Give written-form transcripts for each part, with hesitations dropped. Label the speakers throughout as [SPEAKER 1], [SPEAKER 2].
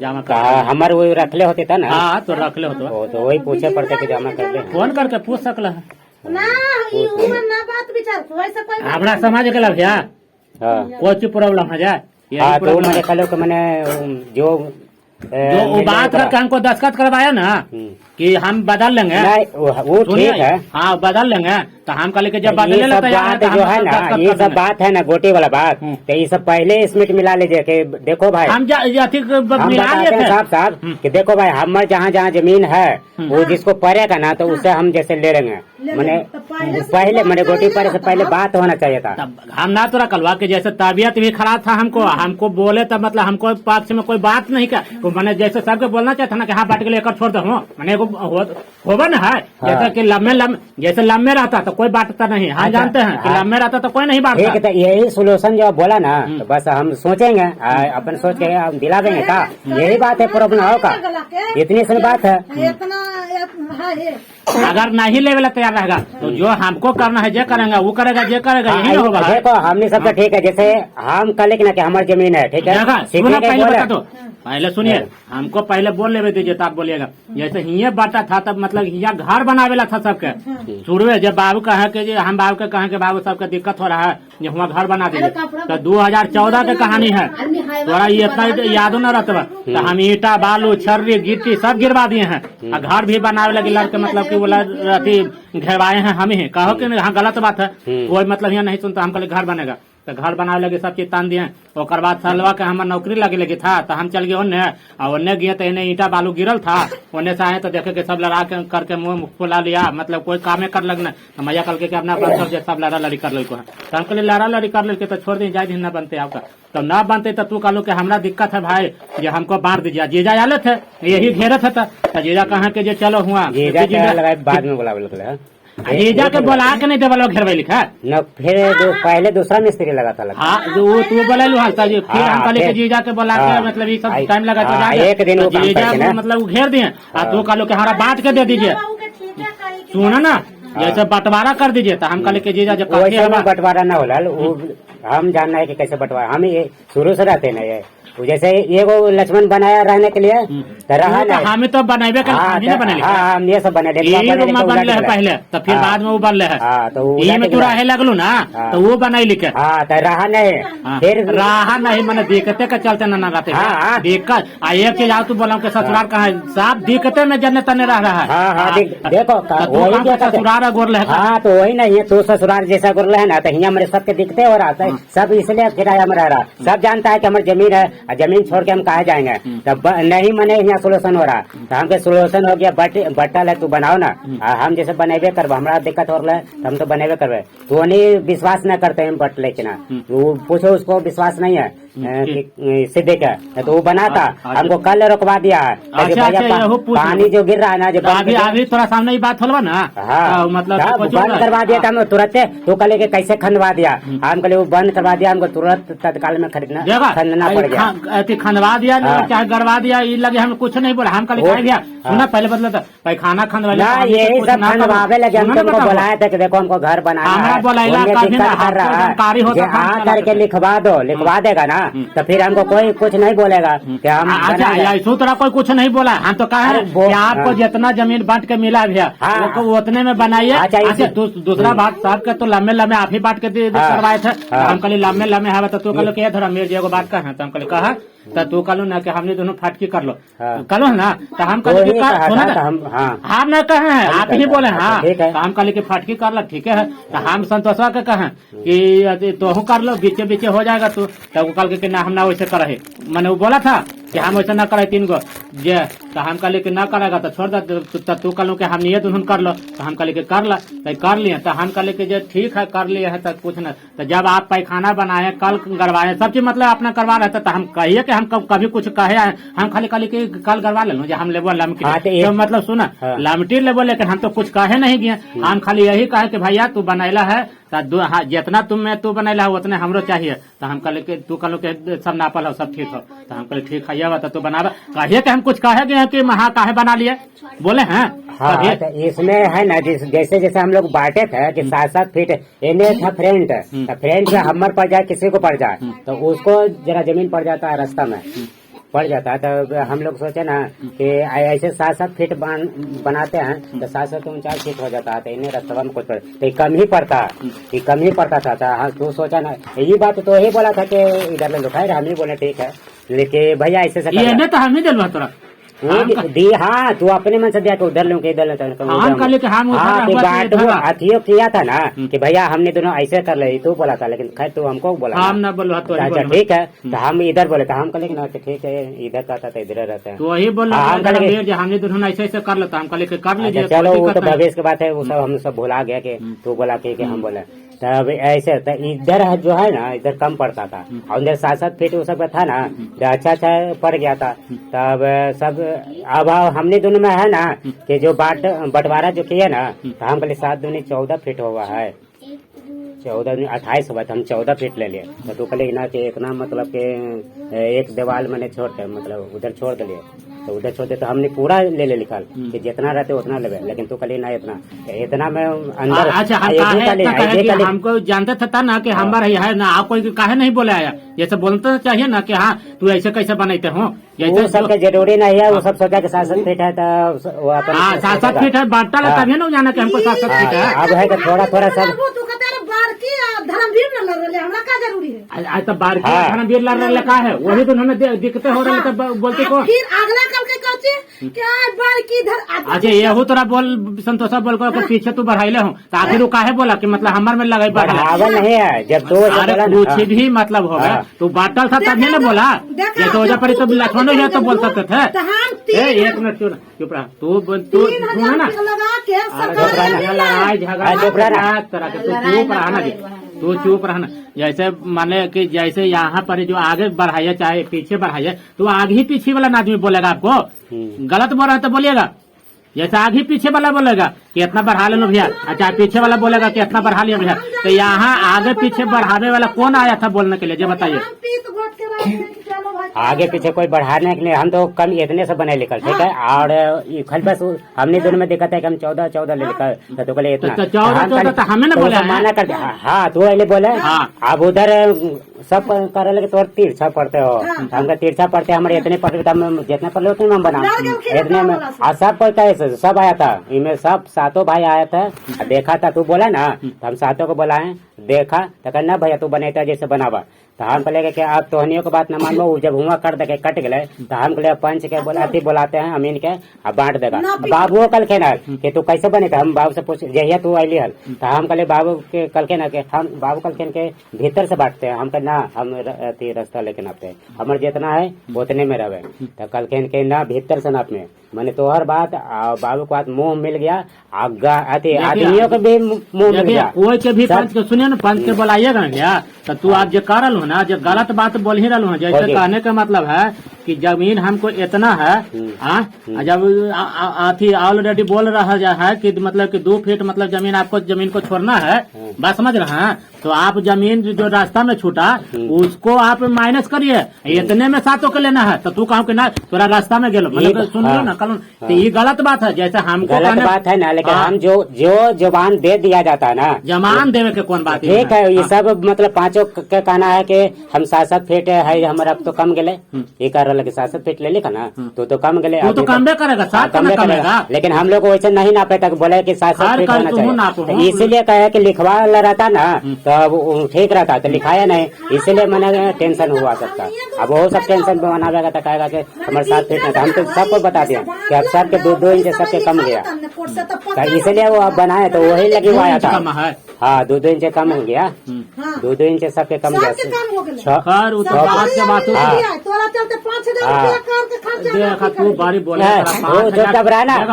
[SPEAKER 1] जमा कर
[SPEAKER 2] हमारे वो रखले होते था ना।
[SPEAKER 1] हाँ तो रखले हो
[SPEAKER 2] तो वही पूछे पड़ते कि जमा कर दे।
[SPEAKER 1] फोन करके पूछ सकल है
[SPEAKER 3] ना ई उमर ना बात विचार वैसे कोई
[SPEAKER 1] हमारा समाज के लग जा कोई चीज प्रॉब्लम है जा
[SPEAKER 2] हाँ तो मैंने कल मैंने जो
[SPEAKER 1] वो बात करके हमको दस्तखत करवाया ना कि हम बदल लेंगे
[SPEAKER 2] वो ठीक है।
[SPEAKER 1] हाँ बदल लेंगे तो हम कल के जब
[SPEAKER 2] ये
[SPEAKER 1] बदले
[SPEAKER 2] सब बात जो है ना, ये सब बात है ना गोटी वाला बात, तो ये सब पहले इसमें मिला लीजिए कि देखो भाई
[SPEAKER 1] हम
[SPEAKER 2] मिला लेते साहब साहब कि देखो भाई हमारे जहाँ जहाँ जमीन है वो जिसको पड़ेगा ना तो उससे हम जैसे ले लेंगे। मैंने पहले मैंने गोटी पड़े से पहले बात होना चाहिए था।
[SPEAKER 1] हम ना तो रखलवा के जैसे तबीयत भी खराब था हमको बोले तब मतलब हमको पक्ष में कोई बात नहीं का मैंने जैसे सबके बोलना चाहिए था ना कि हाँ बांट के लेकर छोड़ दो मैंने होगा ना है जैसे कि जैसे लम्बे रहता तो कोई बांटता नहीं। हम जानते हैं कि लम्बे रहता तो कोई नहीं बांटता।
[SPEAKER 2] ठीक है, यही सोल्यूशन जो बोला ना तो बस हम सोचेंगे अपन सोच के हम दिला देंगे का यही बात है। प्रॉब्लम होगा इतनी सी बात है।
[SPEAKER 1] अगर नहीं लेवे तैयार रहेगा तो जो हमको करना है जो करेंगे वो करेगा जो करेगा यही होगा।
[SPEAKER 2] देखो हमने सब ठीक है जैसे हम कल ना कि हमारी जमीन है ठीक है।
[SPEAKER 1] पहले सुनिए हमको पहले बोल लेवे दीजिए तब बोलिएगा। जैसे हिये बांटा था तब मतलब हिया घर बनावेला था सबके शुरू जब बाबू कहे कि हम बाबू के कहे कि बाबू सबके दिक्कत हो रहा है जो वहाँ घर बना दीजिए तो 2014 के कहानी है थोड़ा ये इतना यादो न रहता तो हम ईटा बालू छर्री गिट्टी सब गिरवा दिए हैं और घर भी बनावे लगे लड़के मतलब की बोला घेरवाए हैं हम ही कहो कि हाँ गलत बात है कोई मतलब यहाँ नहीं सुनता। हम कल घर बनेगा तो घर बनावे लगे सब चीज तान दिए। ओकर बाद सलवा के हमारे नौकरी लगे था तो हम चल गए ओन्ने और ओन्ने गए तो इन्हें ईटा बालू गिरल था ओन्ने से आए तो देखे कि सब लड़ा करके मुंह फुला लिया मतलब कोई कामे कर लगना तो मैया कल के अपना सब लड़ा लड़ी कर लो तो हम कल लड़ा लड़ी कर लेके तो छोड़ दी जाए न बनते आपका तो ना बनते तो तू कहलो कि हमारा दिक्कत है भाई ये हमको बांट दीजिए। जीजा आले थे यही घेरे थे तो जीजा कहा कि जो चलो हुआ
[SPEAKER 2] बाद में बोला
[SPEAKER 1] जीजा के बोला के नहीं देवल घेरवे लिखा
[SPEAKER 2] न फिर पहले दूसरा मिस्त्री लगा था।
[SPEAKER 1] हाँ तू बोला फिर हम कहले के जीजा के बोला के मतलब ये सब टाइम लगा
[SPEAKER 2] एक दिन
[SPEAKER 1] जीजा मतलब घेर दिए तू कहलो कि हमारा बांट के दे दीजिए। सुना ना जैसे बंटवारा कर दीजिए तो हम कहले के जीजा जब
[SPEAKER 2] बंटवारा न होला हम जानना है कि कैसे बंटवारा हम ये शुरू से रहते ना ये जैसे ये वो लक्ष्मण बनाया रहने के लिए तो रहा ना
[SPEAKER 1] हमें तो बनाए
[SPEAKER 2] हम ये सब बने
[SPEAKER 1] बनले है पहले तो फिर बाद में वो बनले है
[SPEAKER 2] तो
[SPEAKER 1] में तू रहे लगलू ना तो वो बनाई लिखे
[SPEAKER 2] तो रहा नहीं फिर
[SPEAKER 1] रहा नहीं मैंने दिक्कते के चलते न रहते दिक्कत एक चीज तू बोला ससुराल कहा साफ दिक्कते में जन्ने तने रह रहा है। देखो ससुराल गोर
[SPEAKER 2] हाँ तो वही नहीं तू ससुराल जैसा गोर है ना तो यहाँ मेरे सबके दिक्कते हो रहा था सब इसलिए किराया में रह रहा सब जानता है कि हमारी जमीन है जमीन छोड़ के हम कहा जाएंगे तब नहीं मने यहाँ सोल्यूशन हो रहा तो हमके सोल्यूशन हो गया बट्टल है तू बनाओ ना हम जैसे बनेबे करबे हमारा दिक्कत हो रहा है हम तो बनेबे करबे तो नहीं विश्वास न करते हैं बट लेकिन वो पूछो उसको विश्वास नहीं है सीधे का तो वो बनाता हमको कल रुकवा दिया है। पानी जो गिर रहा है ना जो
[SPEAKER 1] अभी थोड़ा सामने बात होगा ना
[SPEAKER 2] मतलब बंद करवा दिया था हम तुरंत तो कल के कैसे खनवा दिया हम कल वो बंद करवा दिया हमको तुरंत तत्काल में खरीदना पड़ गया
[SPEAKER 1] खनवा दिया चाहे गड़वा दिया ये लगे हम कुछ नहीं बोला हम कल खाए गया सुना पहले बदला था पैखाना खनवा
[SPEAKER 2] यही सब खनवावे लगे हमको बुलाया था कि देखो हमको घर बनाना कर रहा है करके लिखवा देगा ना तो फिर हमको कोई कुछ नहीं बोलेगा कि हम
[SPEAKER 1] ऐसा तरह कोई कुछ नहीं बोला हम तो कहा आपको जितना जमीन बांट के मिला भैया उतने में बनाइए। दूसरा बात साहब के तो लम्बे आप ही बांट के करवाए थे हम कल लम्बे है तो तू कलो क्या मेरे एगो बात कहा तो हम कल कहा तो तू कलो ना कि हमने दोनों फाटकी कर लो कलो ना तो हम कल हम न कहे हैं आप ही बोले हाँ हम कल की फाटकी कर लो ठीक है तो हम संतोषवा के कहे कि तो कर लो बीचे बीचे हो जाएगा तू तो कल के ना हम ना वैसे करे मैंने वो बोला था कि हम वैसे न करे 3 गो जे तो हम कहले कि न करेगा तो छोड़ दे तू कहलू कि हम ये दुल्हन कर लो तो हम कहले कि कर ला तो कर लिए तो हम कहले कि ठीक है कर लिए है तो कुछ न तो जब आप पैखाना बनाए कल गड़वाए सब चीज मतलब अपना करवा रहे थे तो हम कहिए कि हम कभी कुछ कहे हम खाली खाली कि कल गड़वा ले जो हम लेबो लमटी तो मतलब सुना लमटी लेबो लेकिन हम तो कुछ कहे नहीं गए हम खाली यही कहे कि भैया तू बनैला है जितना तू बनैला है उतने हमरो चाहिए तो हम कहले कि तू कहलो कि सब नापल हो सब ठीक हो तो हम कहले ठीक है तो तू बनावा कहिए कि हम कुछ कहे गए कि महा काहे बना लिए बोले हैं।
[SPEAKER 2] हाँ तो इसमें है ना जैसे जैसे हम लोग बांटे थे कि 7-7 फीट इन्हें था फ्रंट तो फ्रंट से हमर पड़ जाए किसी को पड़ जाए तो उसको जरा जमीन पड़ जाता है रास्ता में पड़ जाता है। तो हम लोग सोचे ना कि ऐसे 7-7 फीट बनाते हैं तो 7-7 फीट हो जाता है। तो इन्हें रास्ता में कुछ तो कम ही पड़ता, ये कम ही पड़ता था। हाँ तू सोचा ना, यही बात तो यही बोला था कि इधर ले लो। खैर हम ही बोले ठीक है, लेकिन भैया ऐसे
[SPEAKER 1] ये तो हम ही दिलवा तोरा
[SPEAKER 2] दी। हाँ तू अपने मन से दिया कि उधर लूँ कि इधर अथियो किया था ना कि भैया हमने दोनों ऐसे कर ले, तू बोला था। लेकिन खैर तू हमको बोला
[SPEAKER 1] हम ना बोलो।
[SPEAKER 2] अच्छा ठीक है, तो हम इधर बोले तो हम कहे ना ठीक है, इधर का था तो इधर रहता है।
[SPEAKER 1] तो वही बोला हमने दोनों ऐसे ऐसे कर लेता, हम कहे कर लीजिए।
[SPEAKER 2] चलो वो तो भविष्य की बात है, वो सब हम सब भुला गया कि तू बोला कि हम बोले। तब ऐसे तो इधर जो है ना, इधर कम पड़ता था और उधर 7-7 फीट वो सब था ना, अच्छा पड़ गया था। तब सब अब हमने दोनों में है ना कि जो बंटवारा जो किया ना, तो हम पहले 7 दूनी 14 फीट हुआ है, 14 28 हुआ था, हम 14 फीट ले लिए। तो तू कहे ना कि इतना मतलब कि एक दीवार मैंने छोड़ते मतलब उधर छोड़ दिए, तो उधर छोड़ते तो हमने पूरा ले निकाल कि जितना रहते उतना ले। लेकिन तू कहे ना इतना में अंदर।
[SPEAKER 1] अच्छा हमको जानते था ना कि हमारा है ना, आप कोई काहे नहीं बोले आया, जैसे बोलते चाहिए ना कि हाँ तू ऐसे कैसे बनाते हो।
[SPEAKER 2] वो सबके जरूरी नहीं है, वो सब सोचा कि 7-7 फीट है तो वो
[SPEAKER 1] 7-7 फीट है बांटा तभी ना जाना कि हमको 7-7 फीट है।
[SPEAKER 2] अब है तो थोड़ा थोड़ा सब
[SPEAKER 3] धर्मवीर न लड़ रहे, हमरा का जरूरी है।
[SPEAKER 1] आज तो बार धर्मवीर लड़ रहे का है, वही तो उन्होंने दिक्कतें हो रही है बोलते को।
[SPEAKER 3] फिर अगला कल के कहते क्या बार की इधर।
[SPEAKER 1] अच्छा ये हो तोरा बोल संतोषा बोल कर पीछे तू बढ़ाइले हो, तो आखिर काहे बोला कि मतलब हमारे में लगाई
[SPEAKER 2] बढ़ावा नहीं है। जब तो
[SPEAKER 1] कुछ भी मतलब होगा तो बाटल था तभी ना बोला, ये तो वजह पर तो लक्ष्मण है तो बोल सकते थे। एक मिनट चुप रहा तू ना लड़ाई झगड़ा तू चुप रहना। जैसे माने कि जैसे यहाँ पर जो आगे बढ़ाइए चाहे पीछे बढ़ाइए, तो आगे ही पीछे वाला आदमी बोलेगा आपको, गलत बोल रहा है तो बोलिएगा। जैसे आगे पीछे वाला बोलेगा कि इतना बढ़ा लो भैया, अच्छा पीछे वाला बोलेगा कि इतना बढ़ा लिया भैया। तो यहाँ आगे पीछे बढ़ाने वाला कौन आया था बोलने के लिए, जो बताइए।
[SPEAKER 2] आगे पीछे कोई बढ़ाने के लिए हम तो कम इतने से बने लिखल, ठीक है। और खल बस हमने दोनों में दिक्कत है कि हम 14 ले लिखल, तो बोले इतना
[SPEAKER 1] 14 हमें ना बोले
[SPEAKER 2] माना कर। हाँ तू पहले बोले, अब उधर सब करे लगे तो तिरछा पढ़ते हो, हमका तिरछा पढ़ते हमारे इतने पढ़ते, जितने पढ़ लो उतने हम बना इतने में। और सब कोई कैसे सब आया था, इनमें सब 7 भाई आया था, देखा था। तू बोला ना तो हम 7 को बुलाए, देखा तो कहना भैया तू बनेता जैसे बनावा। तो हम कहे कि आप तोहनियों की बात न मानो, जब हुआ कर दे कट गए तो हम कहे पंच के बुलाते हैं अमीन के, अब बांट देगा। बाबू कल के ना कि तू कैसे बने, हम बाबू से पूछ जहिया तू अली हल, तो हम कहे बाबू के कल के ना कि हम बाबू कल के भीतर से बांटते हैं। हम कहे ना हम रास्ता लेके नापते हैं, हमारे जितना है उतने में रहे। तो कल के ना भीतर से नाप में मैंने तो हर बात बाबू को मुंह मिल गया, आदमियों को भी मुंह मिल गया।
[SPEAKER 1] कोई के भी पंच के सुनिए ना, पंच के बुलाइएगा ना तो तू आप जो कर रहा ना, जो गलत बात बोल ही रहा हूँ। जैसे कहने का मतलब है कि जमीन हमको इतना है, जब ऑलरेडी बोल रहा है कि मतलब कि 2 फीट मतलब जमीन को छोड़ना है, बात समझ रहे हैं। तो आप जमीन जो रास्ता में छूटा उसको आप माइनस करिए, इतने में 7 को लेना है। तो तू कहूँ कि ना थोड़ा रास्ता में गेलो, मतलब सुन लो ना कल, तो ये गलत बात है। जैसे हमको
[SPEAKER 2] गलत बात है ना, लेकिन हम जो जबान दे दिया जाता है ना,
[SPEAKER 1] जमान देवे के कौन बात है।
[SPEAKER 2] ठीक है, ये सब मतलब 5 का कहना है कि हम 7-7 फीट है हमारा तो कम गले, ये कर रहा है 7-7 फीट ले लिखा ना, तो कम गले,
[SPEAKER 1] तो कम करेगा 7 कमेगा।
[SPEAKER 2] लेकिन हम लोग वैसे नहीं नापे तक बोले कि 7-7 फीट होना चाहिए। इसीलिए कहे कि लिखवा रहता ना तो ठीक रहता, तो लिखाया नहीं, इसीलिए मैंने टेंशन हुआ सबका। अब वो सब टेंशन बनावेगा तो कहेगा कि हमारे 7 फीट नहीं, हम तो सबको बता दिया कि अब सबके 2-2 इंच सबके कम गया, इसलिए वो अब बनाए तो वही लगी हुआ आया था। हाँ 2-2 इंच कम हो गया, 2-2 इंच सबके कम गया।
[SPEAKER 1] तू बारी बोले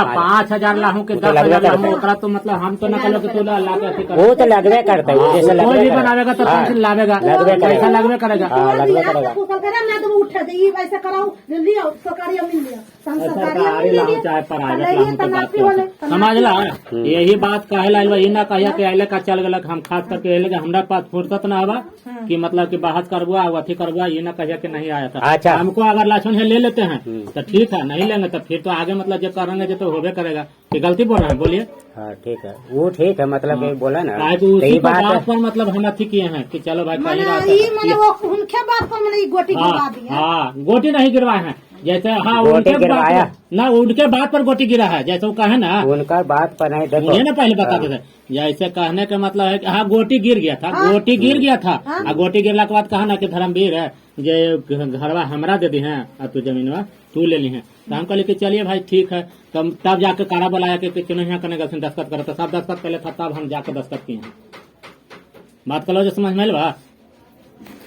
[SPEAKER 1] 5,000 लाहू के 10,000 तो मतलब हम तो न करो कि
[SPEAKER 2] वो तो लगवे करते हैं, जैसे
[SPEAKER 1] कोई भी बनावेगा तो लावेगा, पैसा लगवे करेगा। सरकारी लाहू चाहे प्राइवेट लाहू तो समझ ला। यही बात कहे ला ना कहिया कि अले का चल गलक, हम खास करके अले हमरा पास फुर्सत न आवा कि मतलब कि बहस करबुआ अथी करबुआ, ये ना कहिया कि नहीं आया था।
[SPEAKER 2] अच्छा।
[SPEAKER 1] हमको अगर लाछन है ले लेते हैं तो ठीक है, नहीं लेंगे तो फिर तो आगे मतलब जब करेंगे जो तो होबे करेगा। कि गलती बोल रहे हैं, बोलिए।
[SPEAKER 2] हाँ ठीक है, वो ठीक है, मतलब ये बोला ना
[SPEAKER 1] तो उसी बात पर मतलब हम अथी किए हैं कि चलो भाई कहीं
[SPEAKER 3] मैंने वो उनके बात पर मैंने गोटी गिरवा दी है।
[SPEAKER 1] हाँ, गोटी नहीं गिरवाए हैं, जैसे हाँ
[SPEAKER 2] गोटी गिरवाया
[SPEAKER 1] ना, उनके बात पर गोटी गिरा है, जैसे वो कहे ना,
[SPEAKER 2] उनका बात पर नहीं, देखो
[SPEAKER 1] उन्हें ना पहले बताते थे, जैसे कहने का मतलब है कि हाँ गोटी गिर गया था, गोटी गिर गया था, और गोटी गिरला के बाद कहा ना कि धर्मवीर है जे घरवा हमरा दे दी है और तू जमीनवा तू ले ली है। तो हम कहले कि चलिए भाई ठीक है, तब जाके कारा बुलाया कि क्यों यहाँ करने का दस्तखत करे, तो सब दस्तखत पहले था, तब हम जाके दस्तखत किए हैं। बात कर लो जो समझ में बा,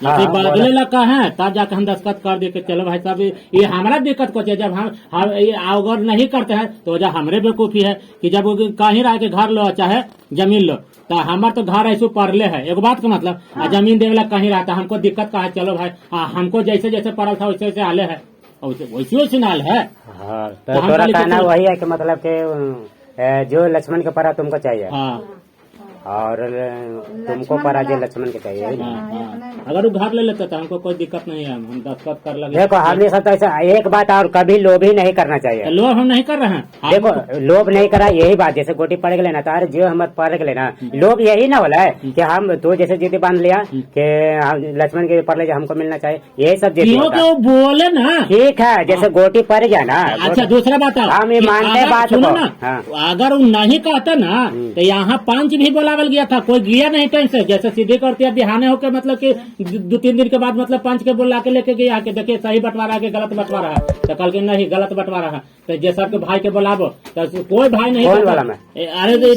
[SPEAKER 1] जैसे बदले लगा है तब जाके हम दस्तखत कर दे के चलो भाई साहब ये हमारा दिक्कत को जब हम अगर नहीं करते हैं तो वजह हमरे बेवकूफी है कि जब कहीं रह के घर लो चाहे जमीन लो, तो हमार तो घर ऐसे पड़ले है, एक बात का मतलब जमीन देवेला कहीं रहता हमको दिक्कत का है, चलो भाई हमको जैसे जैसे पड़ल था वैसे वैसे आले है, वैसे वैसे नाल है।
[SPEAKER 2] हाँ, तो तोरा कहना वही है कि मतलब कि जो लक्ष्मण के परा तुमको चाहिए।
[SPEAKER 1] हाँ,
[SPEAKER 2] और तुमको परा जो लक्ष्मण के चाहिए।
[SPEAKER 1] अगर वो घर ले लेते तो हमको कोई दिक्कत नहीं है, हम दस्तखत कर लगे।
[SPEAKER 2] देखो हमने सब तो ऐसा एक बात, और कभी लोभ ही नहीं करना चाहिए।
[SPEAKER 1] लोभ हम नहीं कर रहे हैं,
[SPEAKER 2] देखो लोभ नहीं करा, यही बात, जैसे गोटी पड़ गए ना, तो जो हम पड़ गए ना, लोभ यही ना होला है कि हम तो जैसे जिद बांध लिया कि लक्ष्मण के पड़ ले हमको मिलना चाहिए, यही सब
[SPEAKER 1] जिद बोले ना।
[SPEAKER 2] ठीक है, जैसे गोटी पड़ गया ना।
[SPEAKER 1] अच्छा दूसरा बात
[SPEAKER 2] हम ये मानते बात,
[SPEAKER 1] सुनो ना, अगर वो नहीं कहते ना तो यहाँ पंच भी बोलावल गया था, कोई गया नहीं टाइम से, जैसे सीधे करते हैं बिहाने होकर मतलब कि 2-3 दिन के बाद मतलब पंच के बोला के लेके गया कि देखिए सही बंटवारा है कि गलत बंटवारा है, तो कल के नहीं गलत बंटवारा है, तो जैसा के भाई के बोलाबो तो कोई भाई नहीं, अरे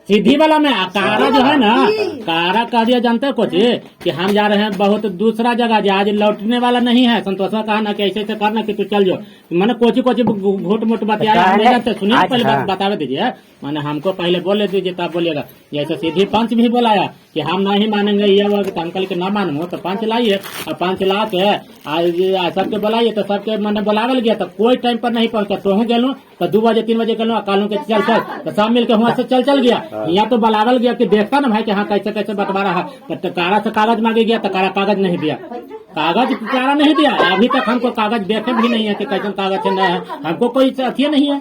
[SPEAKER 1] सीधी वाला में कारा जो है ना, कारा कह दिया जानते हो कुछ कि हम जा रहे हैं बहुत दूसरा जगह, आज लौटने वाला नहीं है। संतोषा कहा ना कि ऐसे ऐसे करना कि तू चल जाओ, मैंने कोची घोट मोट बताया, सुनिए पहले बतावे दीजिए, मैंने हमको पहले बोले दीजिए तब बोलिएगा। जैसे सीधी पंच भी बोलाया कि हम नहीं मानेंगे ये वो, तो हम कल के ना मानूंगा तो पंच लाइए, और पंच ला के सबके बुलाइए, तो सबके मैंने बुलावल गया तो कोई टाइम पर नहीं पहुंचा, तो हूँ गेलू तो 2 बजे 3 बजे गेलू, कालू के चल तो सब मिलकर वहाँ से चल गया। यहाँ तो बुलावल गया कि देखता ना भाई कि हाँ कैसे कैसे बंटवारा है, तो कारा से कागज मांगे गया तो कारा कागज नहीं दिया, कागज कारा नहीं दिया, अभी तक हमको कागज देखे भी नहीं है कि कैसे कागज है, हमको कोई अथी नहीं है,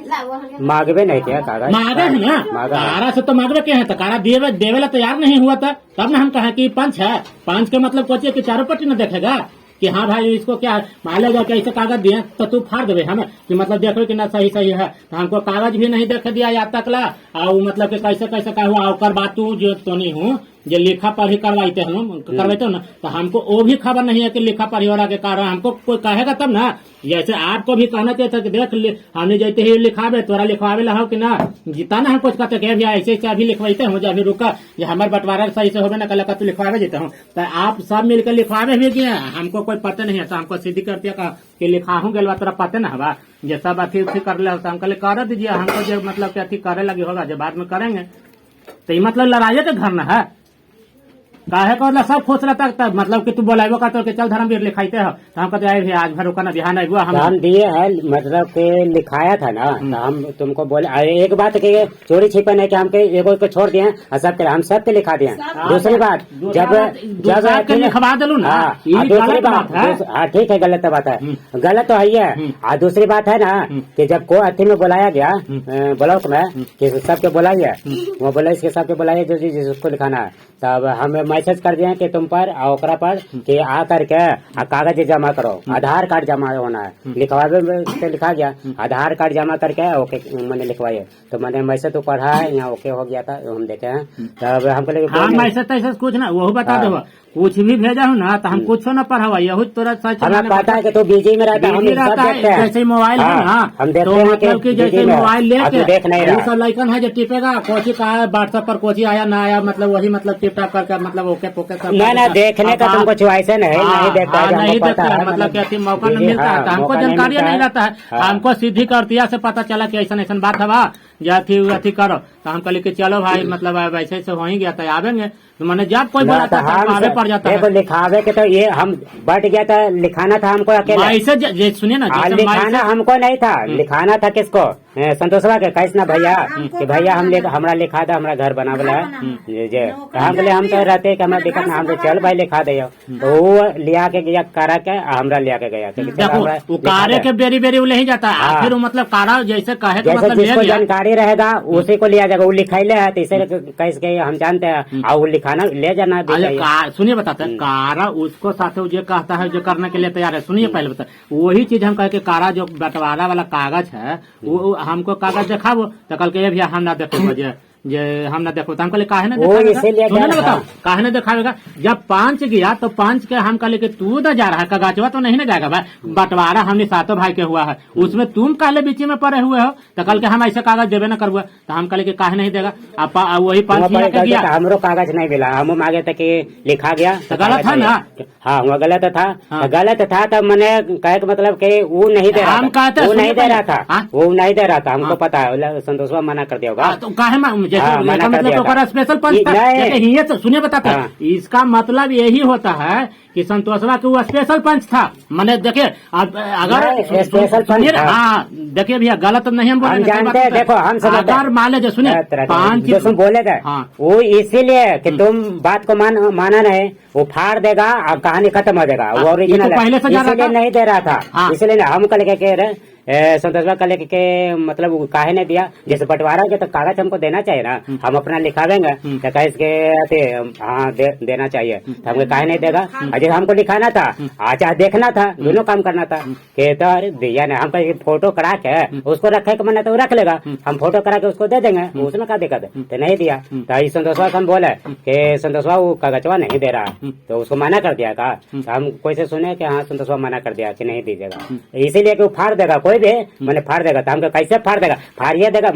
[SPEAKER 2] मांगवे नहीं किया कागज,
[SPEAKER 1] मांगे है ना, कारा से तो मांगवे के है, तो कारा देवेला तैयार नहीं हुआ था, तब ना हम कहे कि पंच है, पंच के मतलब कोचिए कि चारों पट्टी न देखेगा कि हाँ भाई इसको क्या मान लेगा कि ऐसे कागज दिए तो तू फाड़ देवे हमें कि मतलब देखो कि ना सही सही है, तो हमको कागज भी नहीं देखे दिया या तक ला, और मतलब कि कैसे कैसे का हुआ, और बात तू जो तो नहीं हूँ जो लिखा पढ़ी करवाते हम करवाते हो ना, तो हमको वो भी खबर नहीं है कि लिखा पढ़ी हो रहा के कारण, हमको कोई कहेगा तब ना, जैसे आपको भी कहना चाहिए था कि देख हमने जैसे ही लिखावे तोरा लिखवावे ला हो कि ना, जीता ना हम कुछ कहते कि भैया ऐसे ऐसे अभी लिखवाते हो, अभी रुका ये हमारे बंटवारा सही से होवे ना, कल का तू लिखवावे देते हो, तो आप सब मिलकर लिखवावे भी गए, हमको कोई पता नहीं है, तो हमको सीधी कर दिया कि लिखाहूँ गलवा तोरा पता ना हवा, ये सब अथी उथी कर ले, हम कल कर दीजिए, हमको जो मतलब कि अथी करे लगे होगा जो बाद में करेंगे, तो ये मतलब लड़ाई के घर न है, काहे का मतलब सब खुश रहता तब मतलब कि तू बोलाइबो का तो चल धर्मवीर लिखाइते हो, तो हम कहते हैं आज भर रुका ना बिहान आइबो
[SPEAKER 2] हम दिए है, मतलब के लिखाया था ना, तो हम तुमको बोले एक बात के चोरी छिपन है कि हमके एगो को छोड़ दिए और सबके हम सबके लिखा दिए। दूसरी बात जब
[SPEAKER 1] लिखवा दिलू ना,
[SPEAKER 2] दूसरी बात हाँ ठीक है, गलत बात है, गलत तो है, और दूसरी बात है ना कि जब को अथी में बुलाया गया ब्लॉक में कि सबके बुलाइए, वो बोला इसके सबके बुलाइए जो जिसको लिखाना है, तब हमें मैसेज कर दिए कि तुम पर और ओकरा पर कि आ करके कागज जमा करो, आधार कार्ड जमा होना है, लिखवावे में लिखा गया आधार कार्ड जमा करके ओके मैंने लिखवाइए, तो मैंने मैसेज तो पढ़ा है यहाँ ओके हो गया था, हम देखे हैं, तब हमको
[SPEAKER 1] मैसेज तैसेज कुछ ना वो बता दो, कुछ भी भेजा हो ना तो हम कुछ न पढ़ावा, यही तुरंत सच
[SPEAKER 2] हमें पता है कि तो बिजी में रहता है,
[SPEAKER 1] जैसे मोबाइल है ना
[SPEAKER 2] हम देखते
[SPEAKER 1] हैं मतलब कि जैसे मोबाइल लेके
[SPEAKER 2] देख नहीं रहा,
[SPEAKER 1] सब लाइकन है जो टिपेगा कोची का व्हाट्सएप पर कोची आया ना आया, मतलब वही मतलब टिप टाप करके मतलब ओके पोके सब
[SPEAKER 2] ना देखने का तुमको चॉइस है नहीं देखता,
[SPEAKER 1] नहीं देखता है, मतलब कि मौका नहीं मिलता है, हमको जानकारी नहीं रहता है, हमको सीधी करतिया से पता चला कि ऐसा ऐसा बात हवा या अथी करो, तो हम कहले कि चलो भाई मतलब ऐसे ऐसे हो ही गया था आवेंगे, तो मैंने जब कोई बोला था आवे पड़ जाता है,
[SPEAKER 2] लिखावे के तो ये हम बढ़ गया था, लिखाना था हमको अकेले,
[SPEAKER 1] ऐसे सुनिए ना
[SPEAKER 2] लिखाना हमको नहीं था, लिखाना था किसको संतोषवा के कैसे ना भैया कि भैया हमरा लिखा दे, हमरा घर बनावला है हम बोले हम तो रहते कि हमारा दिक्कत ना, हम तो चल भाई लिखा दे। तो वो लिया के गया कारा के, हमरा लिया के गया।
[SPEAKER 1] देखो कारे के बेरी बेरी वो ले जाता है, फिर मतलब कारा जैसे कहे
[SPEAKER 2] जैसे जिसको जानकारी रहेगा उसी को लिया जाएगा। वो लिखाइले है तो इसे कैसे हम जानते हैं, और वो लिखाना ले जाना।
[SPEAKER 1] सुनिए बताते हैं, कारा उसको साथ जो कहता है जो करने के लिए तैयार है। सुनिए पहले बता, वही चीज हम कहे कि कारा जो बंटवारा वाला कागज है वो हमको कागज दिखाओ, तो कल के भी हम ना देखो जे हम ना देखो, तो हम कहले काहे ना बताओ काहे ना दिखाएगा। जब 5 गया तो 5 के हम कहले कि तू ना जा रहा है, कागजवा तो नहीं ना जाएगा भाई, बंटवारा हमने सातों भाई के हुआ है, उसमें तुम काले बीच में पड़े हुए हो, तो कल के हम ऐसे कागज देवे ना करवा। तो हम कहले कि काहे नहीं देगा। वही 5 गया,
[SPEAKER 2] हमरो कागज नहीं मिला, हम मांगे थे कि लिखा गया तो
[SPEAKER 1] गलत था ना।
[SPEAKER 2] हाँ वो गलत था, गलत था। तब मैंने कहे कि मतलब कि वो नहीं दे रहा था, वो नहीं दे रहा था, वो नहीं दे रहा था, हमको पता है। संतोषवा मना कर दिया होगा,
[SPEAKER 1] तो काहे मतलब स्पेशल पंच था। सुनिए बताते हैं, इसका मतलब यही होता है कि संतोषवा के वो स्पेशल पंच था। मैंने देखिए अगर
[SPEAKER 2] स्पेशल पंच,
[SPEAKER 1] हाँ देखिए भैया गलत नहीं हम बोले,
[SPEAKER 2] जानते हैं। देखो हम
[SPEAKER 1] अगर मान लीजिए सुनिए 5
[SPEAKER 2] जो तुम बोले थे वो इसीलिए कि तुम बात को माना नहीं, वो फाड़ देगा और कहानी खत्म हो जाएगा। वो ओरिजिनल इसलिए नहीं दे रहा था, इसलिए हम कल के कह रहे संतोषवा कल के मतलब काहे ने दिया। जैसे बंटवारा के तो कागज हमको देना चाहिए ना, हम अपना लिखावेंगे तो कैसे हाँ देना चाहिए। तो हमको काहे नहीं देगा। अजय हमको लिखाना था, अच्छा देखना था, दोनों काम करना था कि तो अरे दिया नहीं। हम फोटो करा के उसको रखे के मन तो रख लेगा, हम फोटो करा के उसको दे देंगे, उसमें क्या दिक्कत है। तो नहीं दिया तो संतोषवा हम बोले कि संतोषवा वो कागजवा नहीं दे रहा, तो उसको मना कर दिया का। तो हम कोई से सुने कि हाँ संतोषवा मना कर दिया कि नहीं दीजिएगा, इसीलिए कि वो फाड़ देगा, कोई भी मैंने फाड़ देगा। तो हमको कैसे फाड़ देगा, फाड़िए देगा।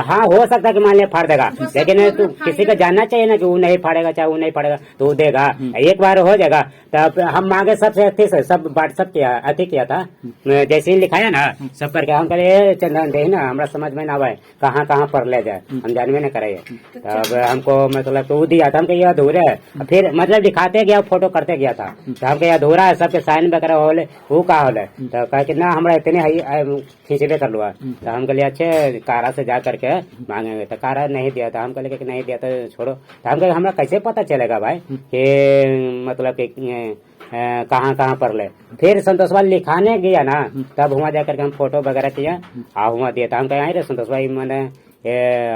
[SPEAKER 2] हाँ हो सकता है कि मान लिया फाड़ देगा, लेकिन तू किसी को जानना चाहिए ना कि वो नहीं फाड़ेगा, चाहे वो नहीं फाड़ेगा तो वो देगा। एक बार हो जाएगा तब हम मांगे सबसे अच्छे से सब व्हाट्सअप किया अति किया था, जैसे ही लिखाया ना सब करके हम कहे चंदन दे ना हमरा समझ में ना आवे कहाँ कहाँ पर ले जाए, हम जानवे न करे। तब हमको मतलब तो दिया था, हमको ये अधूरे है। फिर मतलब दिखाते गया, फोटो करते गया था, तो हमको ये अधूरा है, सबके साइन वगैरह होले वो कहा होले। तो कहे कि ना हमरा इतने खींचबे कर लुआ। तो हम कहलिए अच्छे कारा से जा करके मांगेंगे, तो कारा नहीं दिया था। हम कहले कि नहीं दिया तो छोड़ो। तो हम कहे हमरा कैसे पता चलेगा भाई कि मतलब कि कहाँ कहाँ पर ले। फिर संतोषवा लिखाने गया ना, तब वहाँ जाकर के हम फोटो वगैरह किया और वहाँ दिया था। हम कहे रे संतोषवा मैंने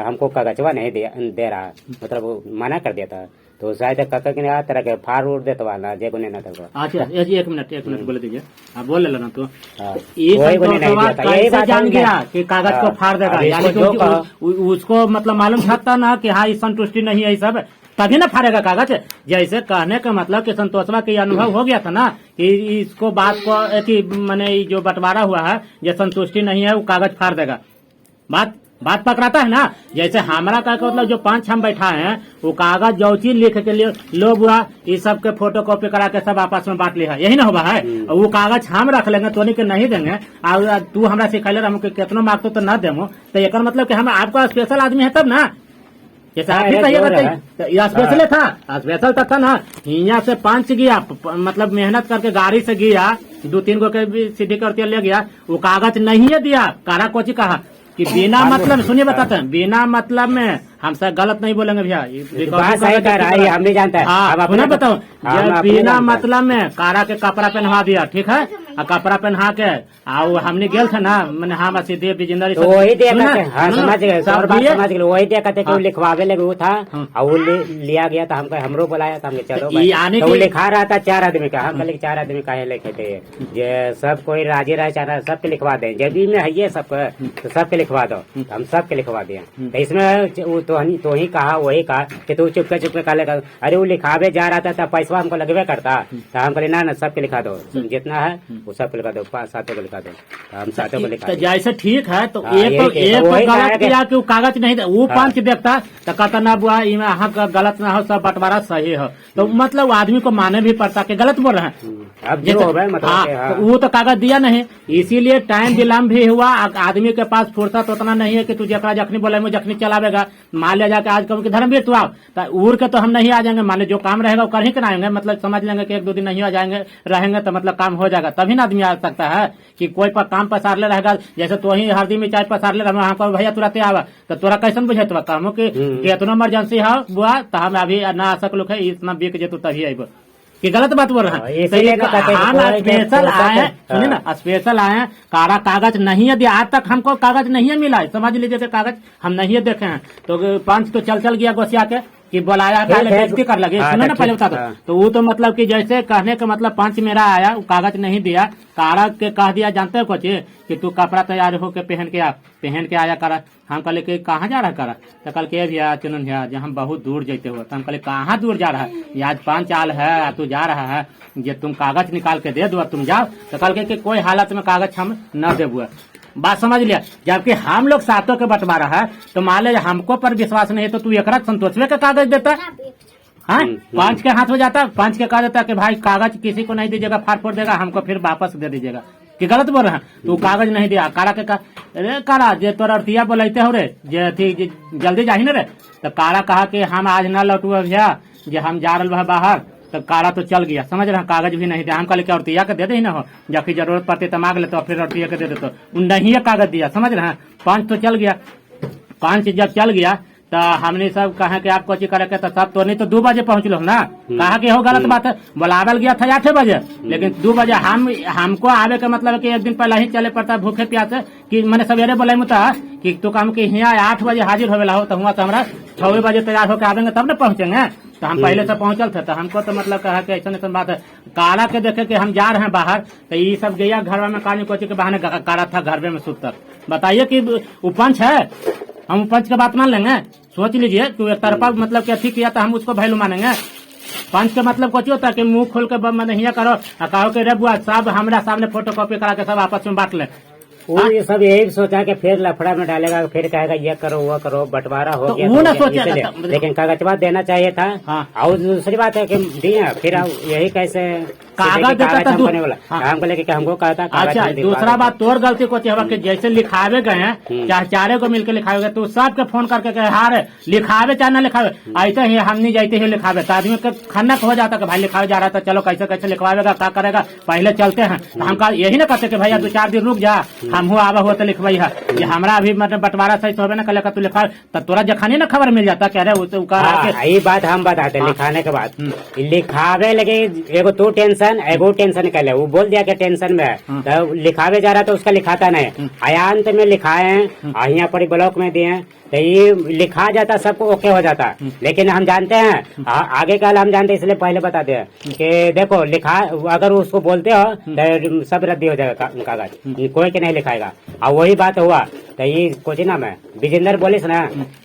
[SPEAKER 2] हमको कागजवा नहीं दे रहा, मतलब मना कर दिया था। तो शायद काका के तरह के फाड़ उड़ देता वाला जे गुने ना था।
[SPEAKER 1] अच्छा एक मिनट बोले दीजिए, आप बोल लेना। तो जान गया कि कागज को फाड़ देगा, यानी उसको मतलब मालूम था ना कि हाँ इस संतुष्टि नहीं है सब, तभी ना फाड़ेगा कागज। जैसे कहने का मतलब कि संतोषवा के अनुभव हो गया था ना कि इसको बात को कि मैंने जो बंटवारा हुआ है ये संतुष्टि नहीं है, वो कागज फाड़ देगा। बात पकड़ाता है ना। जैसे हमारा का मतलब जो 5 हम बैठा है वो कागज जो चीज लिख के लिए लो बुआ इस सब के फोटो कॉपी करा के सब आपस में बांट लिया, यही ना होगा है। वो कागज हम रख लेंगे तो के नहीं देंगे, और तू हमरा सिखाइले हमको कितनो मांगतो तो न देमो। तो एक मतलब कि हम आपका स्पेशल आदमी है तब ना, जैसे आप भी कहिए बताइए स्पेशल था, स्पेशल था ना। यहाँ से 5 गया, मतलब मेहनत करके गाड़ी से गया, 2-3 गो के भी सीधी करते ले गया, वो कागज नहीं है दिया। कारा कोची कहा कि बिना मतलब, सुनिए बताते हैं, बिना मतलब में हमसे गलत नहीं बोलेंगे भैया,
[SPEAKER 2] हम नहीं जानते।
[SPEAKER 1] सुना बताओ, बिना मतलब में कारा के कपड़ा पहनवा दिया, ठीक है, और कपड़ा पहना के और हमने गेल थे ना, मैंने हम सीधे बिजेंदर
[SPEAKER 2] वही दिया वही दिया कहते लिखवावे लगे वो था, और वो लिया गया था। हमको हमरो बुलाया था, हमने चलो तो लिखा रहा था 4 आदमी का। हम कहले 4 आदमी का लिखे थे, ये सब कोई राजी रहे चाह सबके लिखवा दे, जब में है ये सबके तो सबके लिखवा दो। हम सबके लिखवा दिए। तो इसमें तो ही कहा वही कहा कि तू चुपके कह लेगा, अरे वो लिखावे जा रहा था पैसा हमको लगवे करता। तो हम कहले ना सबके लिखा दो, जितना है वो सबको लिखा दो, 5-7 को लिखा दो। हम 7 को लिखा।
[SPEAKER 1] जैसे ठीक है तो एक गलत किया कि वो कागज नहीं दे, वो 5 देखता तो कहता ना बुआ यहाँ का गलत ना हो, सब बंटवारा सही हो। तो मतलब आदमी को माने भी पड़ता कि गलत बोल रहे हैं। तो वो तो कागज दिया नहीं, इसीलिए टाइम विलम्ब भी हुआ। आदमी के पास फुर्सत उतना नहीं है कि तू जकरा जखनी बोले जखनी चलावेगा। मान लिया जाके आज कहूँ कि धर्मवीर तू आओ, तो उड़ के तो हम नहीं आ जाएंगे। मान जो काम रहेगा वो कर ही कराएंगे, मतलब समझ लेंगे कि 1-2 दिन नहीं आ जाएंगे रहेंगे तो मतलब काम हो जाएगा, तभी तभी ना आदमी आ सकता है कि कोई पर काम पसार ले रहेगा। जैसे तो ही हरदी में चाय पसार ले रहा को भैया तुरंत आवा तो तोरा कैसन बुझे तो कहूँ कि इतना इमरजेंसी है बुआ तो हम अभी ना आ सकलू है इतना बिक जेतु तभी अबो कि गलत बात बोल रहे हैं। हम स्पेशल आए सुनिए ना स्पेशल आए कारा कागज नहीं है दिया आज तक हमको कागज नहीं है मिला समझ लीजिए कि कागज हम नहीं देखे हैं। तो पंच तो चल गया गोसिया के कि बुलाया बेइज्जती कर लगे सुनो ना पहले बता दो। तो वो तो मतलब कि जैसे कहने का मतलब पंच मेरा आया वो कागज नहीं दिया कारा के कह दिया जानते हो कुछ कि तू कपड़ा तैयार होके पहन के आया करा। हम कहले कि कहाँ जा रहा करा तो कल के भैया चुनन भैया जो हम बहुत दूर जाते हो तो हम कहले कहाँ दूर जा रहा है आज 5 साल है तू जा रहा है जे तुम कागज निकाल के दे दो तुम जाओ। तो कल के कोई हालत में कागज हम न देबो बात समझ लिया। जबकि हम लोग सातों के बंटवारा है तो मान ले हमको पर विश्वास नहीं है तो तू एक संतोषवे का कागज देता हाँ 5 के हाथ हो जाता 5 के कहा देता कि भाई कागज किसी को नहीं दीजिएगा फाड़ फोड़ देगा हमको फिर वापस दे दीजिएगा कि गलत बोल रहे हैं। तू कागज नहीं दिया कारा के अरे कारा जे तोरा अर्थिया बोलते हो रे जे थी जल्दी जाही ना रे तो कारा कहा कि हम आज न लौटू भैया जे हम जा रहा बाहर तो कारा तो चल गया समझ रहे कागज भी नहीं दिया। हम कल औरतिया के दे दे ना हो जब फिर जरूरत पड़ती तो मांग लेते फिर औरतिया के दे देते नहीं है कागज दिया समझ रहे हैं। 5 तो चल गया 5 जब चल गया तो हमने सब कहा कि आप कोची करे तो सब तो नहीं तो 2 बजे पहुंच लो ना कहा कि हो गलत बात है बुलावल गया था 8 बजे लेकिन 2 बजे हमको आवे का मतलब कि एक दिन पहले ही चले पड़ता भूखे प्यासे कि मैंने सवेरे बोले मुता कि तू काम के यहाँ 8 बजे हाजिर होवेला हो तो हुआ तो हमारा 6 बजे तैयार होकर आवेंगे तब न पहुंचेंगे। तो हम पहले से पहुंचल थे तो हमको तो मतलब कहा कि ऐसा बात है कारा के देखे कि हम जा रहे हैं बाहर तो ये सब गया घर में कानी कोची के बहाने कारा था घर में सुतर। बताइए कि वो पंच है हम पंच की बात मान लेंगे सोच लीजिए कि एक तरफा मतलब क्या ठीक किया तो हम उसको वैल्यू मानेंगे। पंच का मतलब कुछ होता है कि मुंह खोल के नहीं करो कहो कि रे बुआ सब हमारा सामने फोटो कॉपी करा के सब आपस में बांट ले।
[SPEAKER 2] वो ये सब यही सोचा कि फिर लफड़ा में डालेगा फिर कहेगा ये करो वो करो बंटवारा हो
[SPEAKER 1] तो
[SPEAKER 2] गया
[SPEAKER 1] वो ना
[SPEAKER 2] तो
[SPEAKER 1] सोचा
[SPEAKER 2] लेकिन कागजवा देना चाहिए था।
[SPEAKER 1] हाँ।
[SPEAKER 2] और दूसरी बात है कि दिया फिर यही कैसे
[SPEAKER 1] कागज देता था
[SPEAKER 2] होने वाला हमको लेके हमको कहा था।
[SPEAKER 1] अच्छा दूसरा बात तोर गलती को चाहिए कि जैसे लिखावे गए हैं चाहे चारे को मिलकर लिखावे गए तो सबके फोन करके कहे हार लिखावे चाहे ना लिखावे ऐसे ही हम नहीं जाते ही लिखावे तो आदमी का खन्नक हो जाता कि भाई लिखावे जा रहा था चलो कैसे कैसे लिखवाएगा क्या करेगा पहले चलते हैं। तो हम यही ना कहते कि भैया 2-4 दिन रुक जा हम आवा हुआ तो लिखवाई है ये हमारा अभी मतलब बंटवारा सही होवे ना कल तू लिखा तो तोरा जखानी ना खबर मिल जाता कह रहे
[SPEAKER 2] यही बात हम बताते लिखाने के बाद लिखावे लगे एगो तू टेंशन एगो टेंशन कर ले वो बोल दिया कि टेंशन में है तो लिखावे जा रहा तो उसका लिखाता नहीं अयांत में लिखाए हैं यहाँ पर ब्लॉक में दिए तो ये लिखा जाता सबको ओके हो जाता। लेकिन हम जानते हैं आगे कल हम जानते हैं इसलिए पहले बताते हैं कि देखो लिखा अगर उसको बोलते हो तो सब रद्दी हो जाएगा कागज कोई के नहीं लिखाएगा। और वही बात हुआ तो ये कुछ ना मैं विजेंद्र बोलिस ना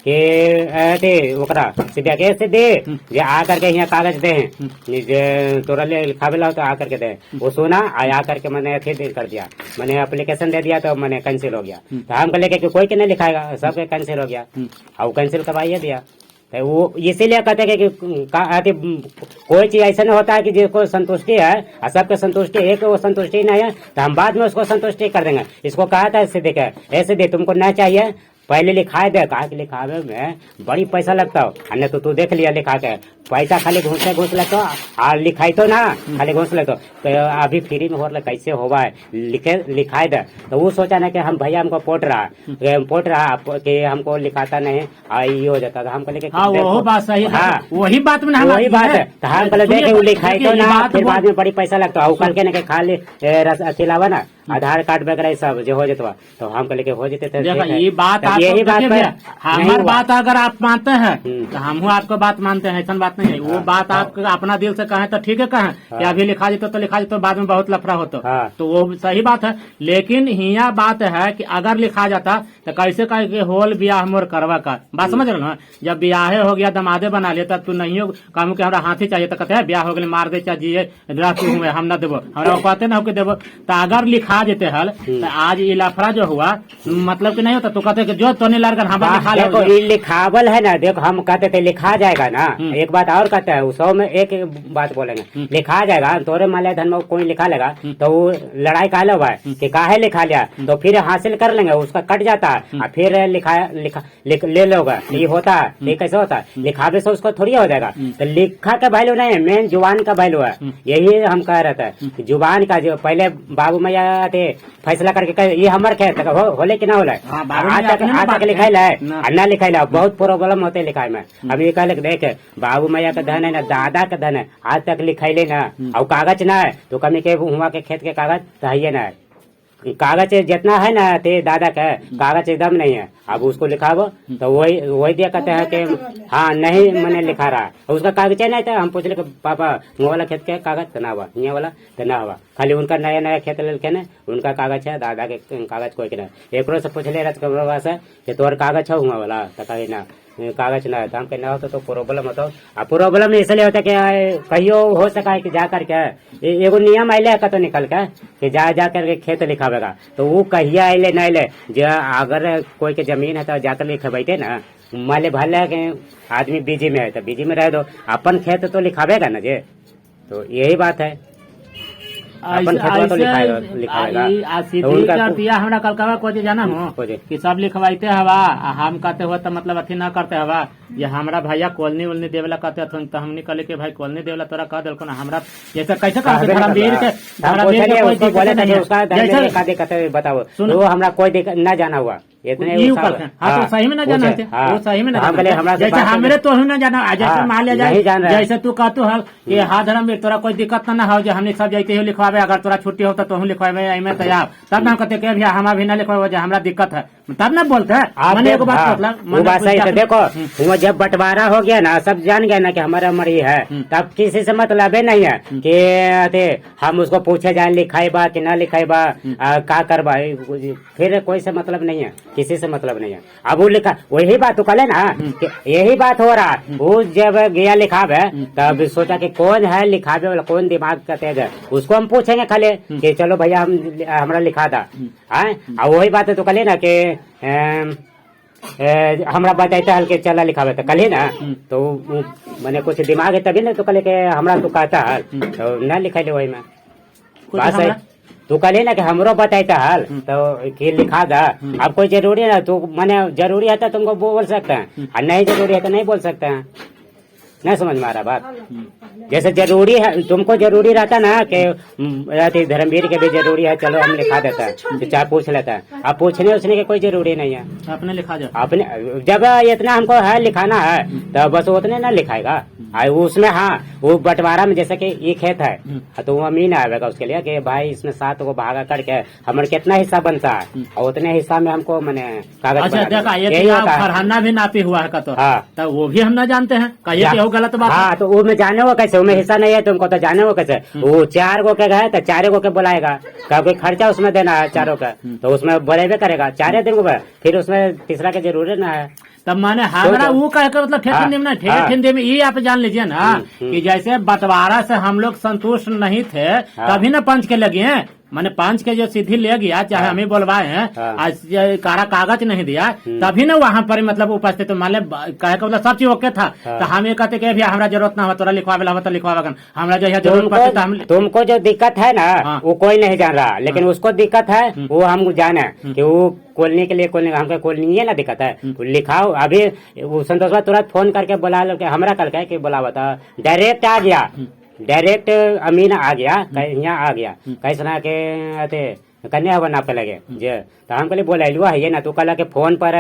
[SPEAKER 2] कि ओकरा सीधा कैसे दे जे आ करके यहाँ कागज दे तोरा लिखावे ला तो आ करके दे वो सुना आ करके मैंने अथी कर दिया मैंने एप्लीकेशन दे दिया तो मैंने कैंसिल हो गया। तो हम कह लेके कोई के नहीं लिखाएगा सबके कैंसिल हो गया और कैंसिल करवाइए दिया। तो वो इसीलिए कहते हैं कि कोई चीज ऐसा नहीं होता है कि जिसको संतुष्टि है और सबके संतुष्टि एक वो संतुष्टि नहीं है तो हम बाद में उसको संतुष्टि कर देंगे। इसको कहा था ऐसे देखे ऐसे दे तुमको नहीं चाहिए पहले लिखाए दे कहा कि लिखावे में बड़ी पैसा लगता हो अन्य तो तू देख लिया लिखा के पैसा खाली घूस लेते और लिखाई तो ना खाली घूस लेते तो अभी फ्री में हो रहा कैसे होगा लिखाए दे। तो वो सोचा ना कि हम भैया हमको पोट रहा कि हमको लिखाता नहीं ये हो जाता था हमको लेके
[SPEAKER 1] वो बात सही है वही बात में
[SPEAKER 2] वही बात है तो हम कल देखे वो लिखाई तो ना फिर बाद में बड़ी पैसा लगता है कल के ना खाली अकेलावा ना आधार कार्ड वगैरह सब जो हो जाता तो हम कल के हो जाते थे।
[SPEAKER 1] ये बात यही बात हमारी बात अगर आप मानते हैं तो हम आपको बात मानते हैं ऐसा बात नहीं है। वो बात आप अपना दिल से कहें तो ठीक है कहें कि अभी लिखा जेतो तो लिखा जेतो बाद में बहुत लफड़ा होता तो वो सही बात है। लेकिन यहाँ बात है कि अगर लिखा जाता तो कैसे कहे होल ब्याह मोर करवा का बात समझ रहे ना जब ब्याहे हो गया दमादे बना लिया तब तू नहीं कहूँ कि हमारा हाथी चाहिए तो कहते हैं ब्याह हो गए मार दे चाहिए हुए हम न देवो हमारा कहते ना हो देवो तो अगर लिखा जेते हल तो आज ये लफड़ा जो हुआ मतलब कि नहीं होता तो कहते जो तो नहीं लड़कर हम
[SPEAKER 2] देखो ये लिखावल है ना देखो हम कहते थे लिखा जाएगा ना एक बात और कहते हैं सौ में एक बात बोलेंगे लिखा जाएगा तोरे माले धन में कोई लिखा लेगा तो वो लड़ाई काले हुआ है कि काहे लिखा लिया तो फिर हासिल कर लेंगे उसका कट जाता और फिर ले लोगे, ये होता है, ये कैसे होता है, लिखावे से उसको थोड़ी हो जाएगा। तो लिखा का वैल्यू नहीं है, मेन जुबान का वैल्यू है। यही हम कह रहे थे, जुबान का जो पहले बाबू मैया थे फैसला करके ये हमारे खेत होले कि ना होले, आज तक लिखाई है ना लिखाई है, बहुत प्रॉब्लम होते लिखाई में। अब ये कहले देख बाबू मैया का धन है ना, दादा का धन है, आज तक लिखाई ना, और कागज ना है तो कमी के हुआ के खेत के कागज चाहिए ना है, कागज जितना है ना ते दादा का कागज एकदम नहीं है। अब उसको लिखावो तो वही दिया कहते हैं कि हाँ नहीं मैंने लिखा रहा, उसका कागज नहीं था। हम पूछले पापा वो वाला खेत के कागज तना हुआ, यहाँ वाला तना हुआ, खाली उनका नया नया खेत लेके ना उनका कागज है, दादा के कागज कोई के ना। एक से पूछले रहा से कि तोहर कागज है हुआ वाला, तो कही ना कागज ना है, तो हम कहना होता तो प्रॉब्लम होता। अब प्रॉब्लम इसलिए होता कि कहियो हो सका है कि जा करके एगो नियम आइले है तो निकल के कि जा करके खेत लिखावेगा, तो वो कहिया आइले न आइले, जो अगर कोई के जमीन है तो जाकर लिखवाइते ना, माले भले के आदमी बिजी में है तो बिजी में रह दो, अपन खेत तो लिखावेगा ना जे, तो यही बात है। अपन खेत तो लिखावेगा।
[SPEAKER 1] हमरा कल को जाना हो कि सब लिखवाइते हवा, हम कहते हो तो मतलब अथी ना करते हवा, ये हमरा भैया कॉलोनी वोलनी देवेला कहते हथुन, तो हमने कहले कि भाई कॉलोनी देवेला तोरा कह दिलको ना, हमरा जैसे कैसे धर्मवीर
[SPEAKER 2] के बताओ, तो हमरा कोई ना जाना हुआ इतने
[SPEAKER 1] हाँ, तो सही में ना जाना थे, वो सही में ना जैसे हमरे तो ना जाना, जैसे मान लिया जाए जैसे तू कहतू है कि हाँ धर्मवीर तोरा कोई दिक्कत ना हो, जो हमने सब जाते हो लिखवावे, अगर तोरा छुट्टी होता तो लिखवावे में तैयार, तब ना कहते कि भैया हम भी ना लिखवावे, हमरा दिक्कत है, तब ना बोलते है।
[SPEAKER 2] देखो वो जब बंटवारा हो गया ना, सब जान गया ना कि हमारा मरी है, तब किसी से मतलब ही नहीं है कि हम उसको पूछे जाए लिखाई बा कि ना लिखाई बा, का करवा, फिर कोई से मतलब नहीं है, किसी से मतलब नहीं है। अब वो लिखा वही बात तो कल है ना, यही बात हो रहा, वो जब गया लिखावे तब सोचा कि कौन है लिखावे वाला, कौन दिमाग का तेज है, उसको हम पूछेंगे खाली कि चलो भैया हमरा लिखा था, और वही बात है तो कल ना कि हमरा बताता हल के चला लिखावे तो कल ना, तो मैंने कुछ दिमाग है तभी ना, तो कल के हमरा तो कहता हल तो न लिखा ले, वही में बात है तू कल ना कि हमरो बताता हल तो कि लिखा दा। अब कोई जरूरी है ना, तो मैंने जरूरी है तो तुमको बोल सकते हैं, और नहीं जरूरी है तो नहीं बोल सकते हैं, नहीं समझ में आ रहा बात। जैसे जरूरी है, तुमको जरूरी रहता ना कि धर्मवीर के भी जरूरी है, चलो हम लिखा देता है, तो चाहे पूछ लेता है। अब पूछने उसने की कोई जरूरी नहीं है,
[SPEAKER 1] अपने लिखा जाए,
[SPEAKER 2] अपने जब इतना हमको है लिखाना है तो बस उतने ना लिखाएगा। उसमें हाँ वो बंटवारा में जैसे कि ये खेत है तो वो अमीन आएगा उसके लिए कि भाई इसमें 7 को भागा करके हमारे कितना हिस्सा बनता है, और उतने हिस्सा में हमको मैंने कागज
[SPEAKER 1] फरहाना भी नापी हुआ है तो हाँ, तो वो भी हम ना जानते हैं कहिए गलत बात।
[SPEAKER 2] हाँ तो वो में जाने वो कैसे, उनमें हिस्सा नहीं है तुमको तो जाने वो कैसे, वो 4 गो के गए तो 4 गो के बुलाएगा, क्योंकि खर्चा उसमें देना है 4 का, तो उसमें बोलेबे करेगा 4 दिन को, फिर उसमें तीसरा के जरूरी ना है।
[SPEAKER 1] तब माने हमारा वो कह के मतलब ठेके में ये आप जान लीजिए ना कि जैसे बंटवारा से हम लोग संतुष्ट नहीं थे, तभी ना पंच के लगे हैं, मैंने 5 के जो सीधी ले गया, चाहे हम ही बोलवाए हैं, आज कारा कागज नहीं दिया, तभी ना वहाँ पर मतलब उपस्थित, मान ले कहे का मतलब सब चीज ओके था, तो हम ये कहते कि भैया हमरा जरूरत ना हो, तोरा लिखवावेला हो तो लिखवावेगा, हमरा जो है जरूरत पड़ती तो हम।
[SPEAKER 2] तुमको जो दिक्कत है ना वो कोई नहीं जान रहा, लेकिन उसको दिक्कत है वो हम जाने कि वो खोलने के लिए खोलने हमको खोलनी है ना दिक्कत है, लिखाओ। अभी संतोष तुरंत फोन करके बुला लो, हमरा कल के बुला बता, डायरेक्ट आ गया, डायरेक्ट अमीन आ गया, यहाँ आ गया, कैसा के कन्या बना पे लगे जे, तो हम कहले बोला है ना, तू कल के फोन पर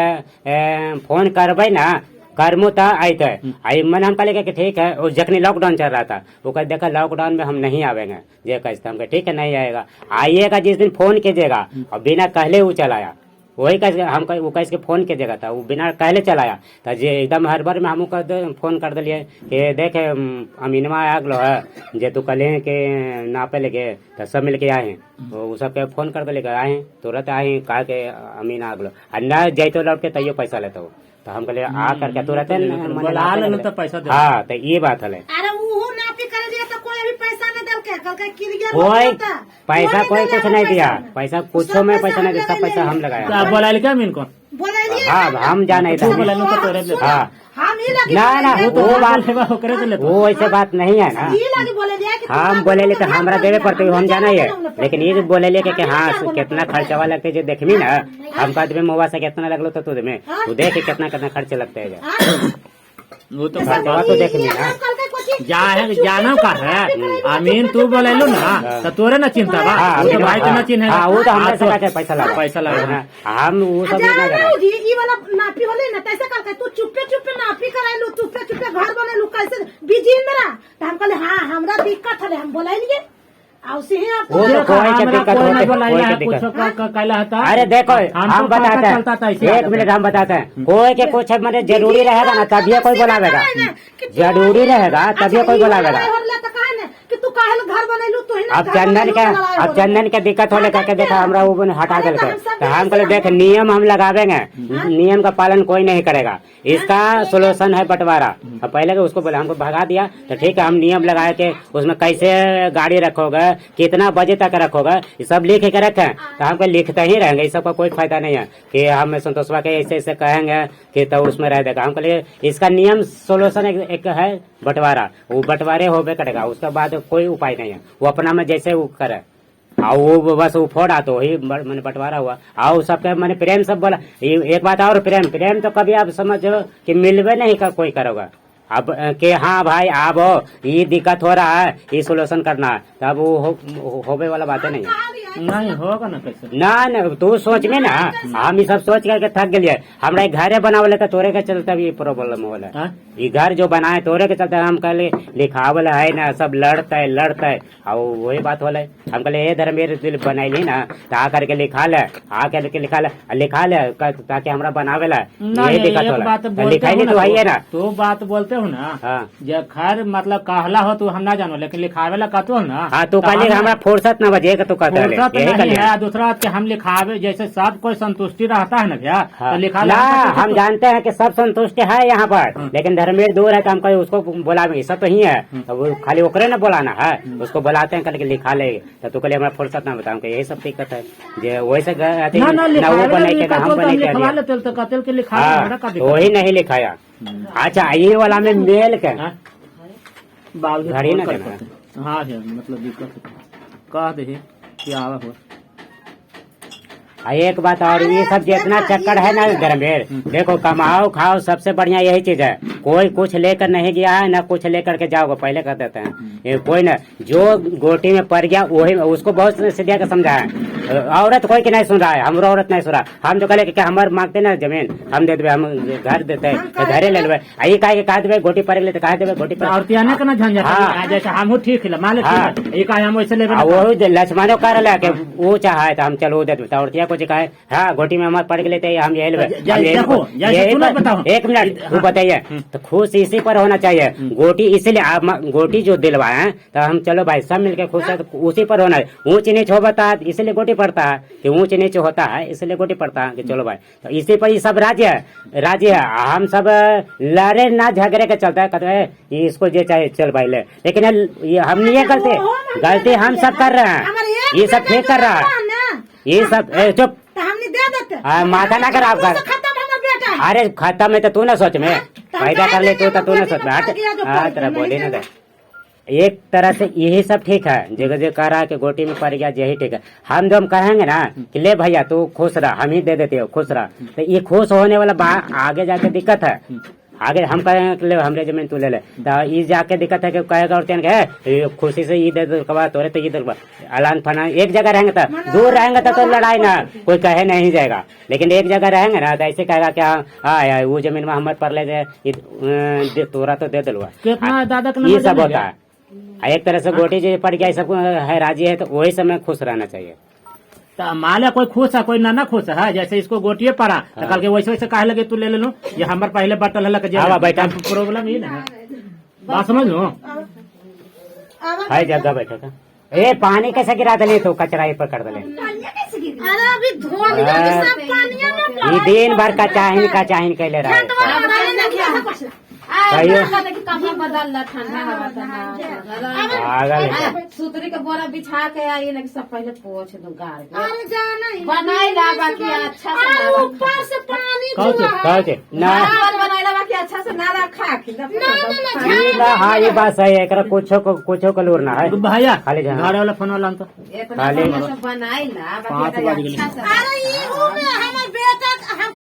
[SPEAKER 2] फोन करबे ना करमो तो आते आई, मन हम कहले कि ठीक है। और जखनी लॉकडाउन चल रहा था वो कह देखा लॉकडाउन में हम नहीं आवेंगे, जे कैसे हम ठीक है नहीं आएगा, आइएगा जिस दिन फोन कीजिएगा, और बिना कहले वो चलाया, वही कैसे हम वो कैसे फोन के जगह था, वो बिना कहले चलाया, तो जे एकदम हर बार में हम फोन कर दिलिए कि देखे अमीनमा आ गलो है, जे तू कले के नापे लगे तो सब मिल के आए, वो सबके फोन कर दिले आए, तुरंत आए कहा के अमीन आ गलो, न जैतो लौट के तैयो पैसा लेते हो, तो हम कहले आ करके तुरंत
[SPEAKER 1] तो पैसा।
[SPEAKER 2] हाँ तो ये बात है, कोई पैसा कोई कुछ नहीं दिया, पैसा कुछ में पैसा नहीं दिया, सब पैसा हम लगाया।
[SPEAKER 1] बोला क्या मीन को
[SPEAKER 2] हाँ हम जाने
[SPEAKER 1] तू बोले लो तो तोरे ले
[SPEAKER 2] हाँ
[SPEAKER 3] हम ही लगे
[SPEAKER 2] ना ना
[SPEAKER 1] वो
[SPEAKER 2] वो बात
[SPEAKER 1] सेवा हो करे तो ले
[SPEAKER 2] वो ऐसे बात नहीं है ना।
[SPEAKER 3] ये लगे बोले दिया कि
[SPEAKER 2] हम बोले ले तो हमरा देवे पड़ते हम जाना ही है, लेकिन ये बोले ले कि हाँ कितना खर्चवा लगते जो देखनी ना हम कहते मोबाइल से कितना लगलो तो तुझ में तू देख कितना कितना खर्च लगता है
[SPEAKER 1] वो तो
[SPEAKER 2] खर्चवा तो देखनी ना।
[SPEAKER 1] जानो का है अमीन तू बोले लो ना तो तोरे ना चिंता बा वो तो भाई के ना चिन्ह
[SPEAKER 2] हाँ वो तो हमरे से का पैसा लगा
[SPEAKER 1] ना
[SPEAKER 2] हम वो सब
[SPEAKER 3] जा
[SPEAKER 2] ना
[SPEAKER 3] रहा
[SPEAKER 2] करें।
[SPEAKER 3] हूँ जी ये वाला नापी वाले ना कैसे करके तू चुप्पे चुप्पे नापी कराइलू चुप्पे चुप्पे घर बनेलू कैसे बिजी मेरा तो हम कहले हाँ हमरा दिक्कत है हम बोलाइए औसे ही आप
[SPEAKER 2] वो तो कोई के दिक्कत होते कोई के
[SPEAKER 1] कुछ
[SPEAKER 2] दिक्कत।
[SPEAKER 1] कहला था
[SPEAKER 2] अरे देखो हम बताते हैं एक मिनट हम बताते हैं कोई के कुछ मतलब जरूरी रहेगा ना तभी कोई बुलावेगा जरूरी रहेगा तभी कोई बुलावेगा।
[SPEAKER 3] कि तू काहे घर बनेलू तू ही ना
[SPEAKER 2] अब चंदन के दिक्कत होने करके देखा हमरा वो हटा देलके तो हम कहले देख नियम हम लगावेंगे नियम का पालन कोई नहीं करेगा इसका सोल्यूशन है बंटवारा। अब पहले के उसको बोले हमको भगा दिया तो ठीक है हम नियम लगाए के उसमें कैसे गाड़ी रखोगे कितना बजे तक रखोगे ये सब लिख के रखे तो हमको लिखते ही रहेंगे इस सबका कोई फायदा नहीं है कि हम संतोषवा के ऐसे ऐसे कहेंगे कि तो उसमें रह देगा। हम कहले इसका नियम सोल्यूशन एक है बंटवारा वो बंटवारे होबे करेगा उसके बाद कोई उपाय नहीं है वो अपना में जैसे वो करे और वो बस वो फोड़ा तो वही मैंने बंटवारा हुआ और सबके मैंने प्रेम सब बोला। एक बात और प्रेम तो कभी आप समझो कि मिलवे नहीं का कोई करोगा अब के हाँ भाई आप ये दिक्कत हो रहा है ये सोल्यूशन करना है तब वो होबे वाला बात नहीं है।
[SPEAKER 1] नहीं होगा ना कैसे
[SPEAKER 2] ना तू सोच में ना हम ये सब सोच करके थक गए हमरा घरे बनावले तो तोरे के चलते भी प्रॉब्लम होला ये घर जो बनाए तोरे के चलते हम कहले लिखावल है ना सब लड़ते और वही बात होला हम कहले ये धर्मेर दिल बनैली ना तो आ करके लिखा ले लिखा ले ताकि हमरा बनावे ला यही दिक्कत होला लिखाई तो है ना
[SPEAKER 1] तो बात बोलते हो ना जब खैर मतलब कहला हो तो हम ना जानो लेकिन लिखावे ला कहते हो ना
[SPEAKER 2] हाँ तो कहले हमरा फुर्सत न बजे तो कहते
[SPEAKER 1] है दूसरा बात के हम लिखावे जैसे सब कोई संतुष्टि रहता है ना भैया तो लिखा
[SPEAKER 2] हम जानते हैं कि सब संतुष्ट है यहाँ पर लेकिन धर्मेर दूर है तो हम कहीं उसको बुलावे सब तो ही है तो वो खाली ओकरे न बुलाना है उसको बुलाते हैं कल लिखा ले तो कल हमारा फुर्सत ना बताऊँ यही सब दिक्कत है जो वैसे वही नहीं लिखाया। अच्छा ये वाला में मेल के घड़ी ना देना
[SPEAKER 1] हाँ मतलब दिक्कत कह दे कि आवा हो।
[SPEAKER 2] एक बात और ये सब जितना चक्कर है ना धर्मेर देखो कमाओ खाओ सबसे बढ़िया यही चीज है कोई कुछ लेकर नहीं गया है ना कुछ लेकर के जाओगे पहले कर देते हैं ये कोई ना जो गोटी में पड़ गया वही उसको बहुत सीधा का समझा है औरत कोई की नहीं सुन रहा है हमारा औरत नहीं सुन रहा हम तो कहले कि हमारे मांगते ना जमीन हम दे देवे हम घर देते घरे ले लेवे आई कहा देवे गोटी पड़ गई तो कहा देवे गोटी
[SPEAKER 1] पर जैसे हम ठीक है मान हम वैसे लेवे
[SPEAKER 2] वो लक्ष्मणों कर ले वो चाहे तो हम चलो दे देते औरतिया को कहा हाँ गोटी में हमारे पड़ गए हम एक मिनट वो बताइए तो खुश इसी पर होना चाहिए गोटी इसीलिए आप गोटी जो दिलवाए तो हम चलो भाई सब मिलकर खुश है तो उसी पर होना है ऊंच नीच होता है इसलिए गोटी पड़ता है कि ऊंच नीच होता है इसलिए गोटी पड़ता है कि चलो भाई तो इसी पर ये सब राज्य है हम सब लड़े ना झगड़े के चलता है कहते हैं इसको जो चाहे चल भाई ले लेकिन हम नहीं गलती हम सब कर रहे हैं ये सब ठीक कर रहा है ये सब चुप माथा ना कर आपका अरे खत्म है तो तू ना सोच में पैदा कर ले तू ना सोच में तेरा बोली ना एक तरह से यही सब ठीक है जगह जो कह रहा है कि गोटी में पड़ गया यही ठीक है। हम जो हम कहेंगे ना कि ले भैया तू खुश रहा हम ही दे देते हो खुश रहा तो ये खुश होने वाला आगे जाके दिक्कत है आगे हम कहेंगे कि ले हमरे जमीन तू ले ले तो ये जाके दिक्कत है कि कहेगा और खुशी से ये दे दो तोरे तो ये दे अलान फना एक जगह रहेंगे तो दूर रहेंगे तो लड़ाई ना कोई कहे नहीं जाएगा लेकिन एक जगह रहेंगे ना तो ऐसे कहेगा क्या हाँ वो जमीन में हमारे पर ले तोरा तो दे दिलवा ये सब होता है। एक तरह से गोटी जो पड़ गया सब है राजी है तो वही समय खुश रहना चाहिए।
[SPEAKER 1] तो माले कोई खुश है कोई ना खुश है जैसे इसको गोटिए पड़ा तो कल के वैसे कहे लगे तू ले लो ये हमारे पहले बटल है बैठा प्रॉब्लम ये ना बात समझ लो
[SPEAKER 2] है जगह बैठे था ए पानी कैसे गिरा दले तो कचरा पर कर दले ये दिन भर का चाहीन कैले रहा है कहिए
[SPEAKER 4] कपड़ा बदल ला ठंडा हवा
[SPEAKER 2] पागल
[SPEAKER 4] सूतरी के बोरा बिछा के आई ना कि सब पहले पोछ दो गाड़ के
[SPEAKER 3] अरे जाना ही
[SPEAKER 4] बनाई ला बाकी अच्छा से
[SPEAKER 3] अरे
[SPEAKER 4] ना
[SPEAKER 3] ऊपर से पानी
[SPEAKER 2] कहते ना
[SPEAKER 4] बनाई ला बाकी अच्छा से ना रखा
[SPEAKER 2] ई ना हाँ ये बात सही है एकरा कुछो का लूर ना है
[SPEAKER 1] भैया
[SPEAKER 2] खाली जाना।
[SPEAKER 1] घर वाला फोन वाला तो
[SPEAKER 4] इतना बनाई ला बाकी अच्छा से
[SPEAKER 3] अरे ये हमारे बेटा हम